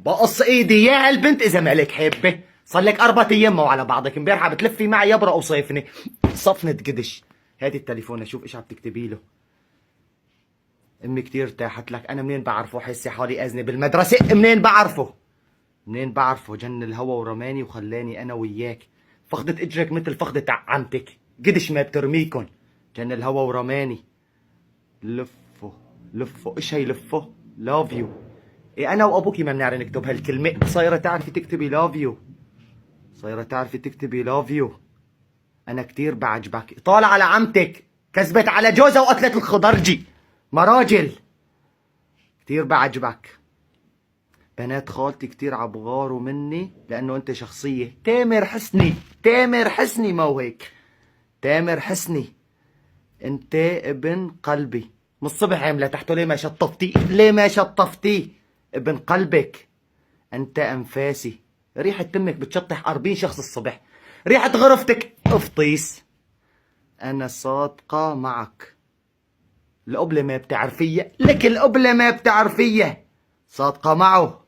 بقص ايدي يا هالبنت اذا مالك حبه. صار لك 4 ايام مو على بعضك، امبارحه بتلفي معي يبرق وصيفني صفنة قدش. هاتي التليفون اشوف ايش عم تكتبي له. امي كتير ارتاحت لك. انا منين بعرفه؟ حسي حالي اذني بالمدرسه. منين بعرفه؟ منين بعرفه؟ جن الهوى ورماني وخلاني انا وياك فخدة اجرك مثل فخدة عمتك، قدش ما بترميكن. جن الهوى ورماني. لفه لفه ايش هي لفه؟ لاف يو. إيه انا وابوكي ما بنعرف نكتب هالكلمة. صايرة تعرفي تكتبي لاف يو؟ صايرة تعرفي تكتبي لاف يو؟ انا كتير بعجبك. طالع على عمتك كذبت على جوزها وقتلت الخضرجي مراجل. كتير بعجبك. بنات خالتي كتير عبغاروا مني لانه انت شخصية. تامر حسني، تامر حسني مو هيك؟ تامر حسني. انت ابن قلبي. من الصبح عامله تحته ليه ما شطفتيه؟ ليه ما شطفتيه؟ ابن قلبك. انت انفاسي. ريحة تمك بتشطح 40 شخص الصبح. ريحة غرفتك افطيس. انا صادقة معك. القبلة ما بتعرفيها لك، القبلة ما بتعرفيها. صادقة معه.